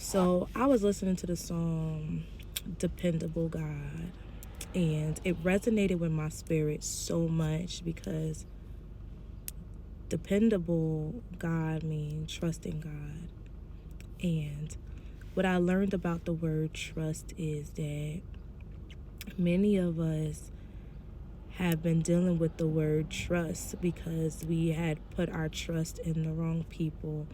So I was listening to the song Dependable God, and it resonated with my spirit so much because dependable God means trusting God. And what I learned about the word trust is that many of us have been dealing with the word trust because we had put our trust in the wrong people.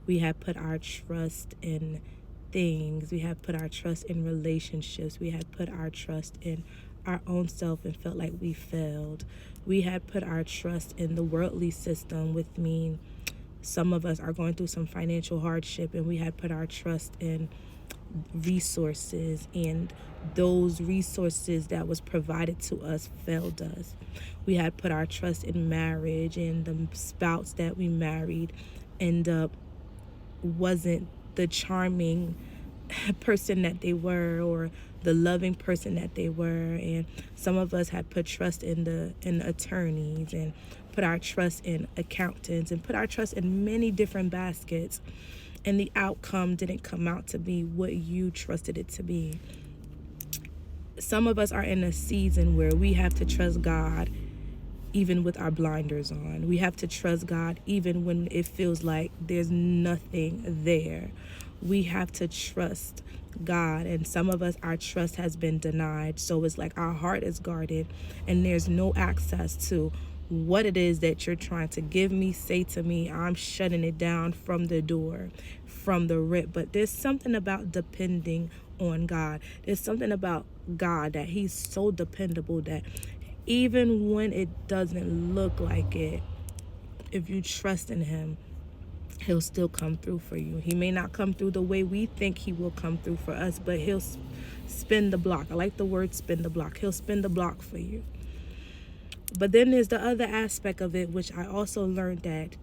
We had put our trust in things. We had put our trust in relationships. We had put our trust in our own self and felt like we failed. We had put our trust in the worldly system, which mean some of us are going through some financial hardship, and we had put our trust in resources, and those resources that was provided to us failed us. We had put our trust in marriage, and the spouse that we married end up wasn't the charming person that they were, or the loving person that they were. And some of us had put trust in attorneys, and put our trust in accountants, and put our trust in many different baskets, and the outcome didn't come out to be what you trusted it to be. Some of us are in a season where we have to trust God even with our blinders on. We have to trust God even when it feels like there's nothing there. We have to trust God, and some of us, our trust has been denied. So it's like our heart is guarded, and there's no access to what it is that you're trying to give me, say to me. I'm shutting it down from the door, from the rip. But there's something about depending on God. There's something about God that He's so dependable that even when it doesn't look like it, if you trust in Him, He'll still come through for you. He may not come through the way we think He will come through for us, but He'll spin the block. I like the word spin the block. He'll spin the block for you. But then there's the other aspect of it, which I also learned, that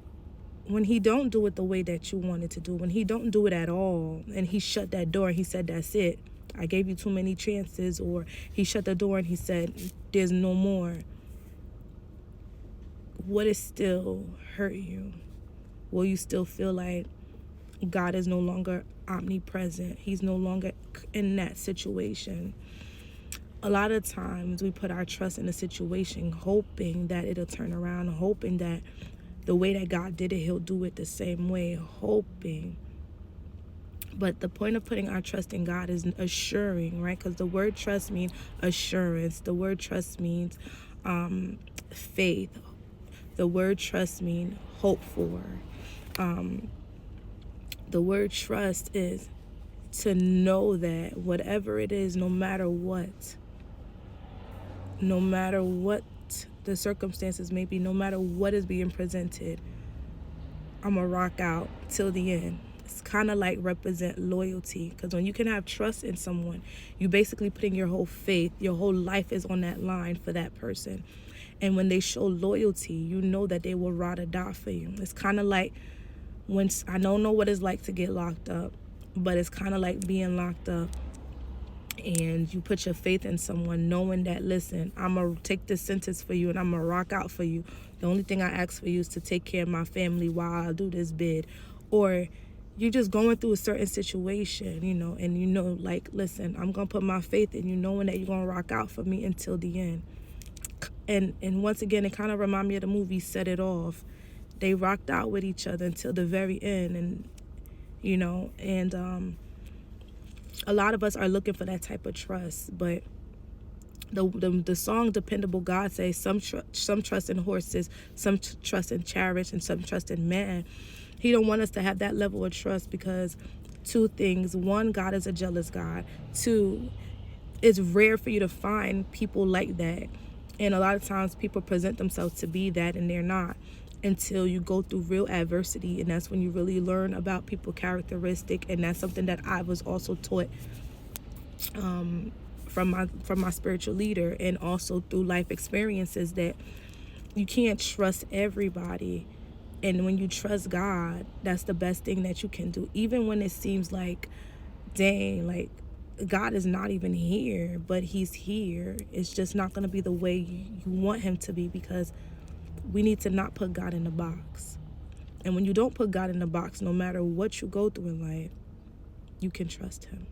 when He don't do it the way that you wanted to do, when He don't do it at all, and He shut that door and He said, that's it, I gave you too many chances, or He shut the door and He said, there's no more, would it still hurt you? Will you still feel like God is no longer omnipresent? He's no longer in that situation. A lot of times we put our trust in a situation hoping that it'll turn around, hoping that the way that God did it, He'll do it the same way, hoping. But the point of putting our trust in God is assuring, right? Because the word trust means assurance. The word trust means faith. The word trust means hope for. The word trust is to know that whatever it is, no matter what the circumstances may be, no matter what is being presented, I'm going to rock out till the end. It's kind of like represent loyalty, because when you can have trust in someone, you basically putting your whole faith, your whole life is on that line for that person. And when they show loyalty, you know that they will ride or die for you. It's kind of like when, I don't know what it's like to get locked up, but it's kind of like being locked up and you put your faith in someone, knowing that, listen, I'm going to take this sentence for you and I'm going to rock out for you. The only thing I ask for you is to take care of my family while I do this bid. Or you're just going through a certain situation, and like, listen, I'm going to put my faith in you, knowing that you're going to rock out for me until the end. And once again, it kind of reminds me of the movie Set It Off. They rocked out with each other until the very end, and a lot of us are looking for that type of trust. But the song Dependable God says some trust in horses, some trust in chariots, and some trust in man. He don't want us to have that level of trust because two things: one, God is a jealous God. Two, it's rare for you to find people like that, and a lot of times people present themselves to be that, and they're not, until you go through real adversity. And that's when you really learn about people characteristic. And that's something that I was also taught from my spiritual leader, and also through life experiences, that you can't trust everybody. And when you trust God, that's the best thing that you can do, even when it seems like, dang, like God is not even here, but He's here. It's just not going to be the way you want Him to be, because we need to not put God in a box. And when you don't put God in a box, no matter what you go through in life, you can trust him.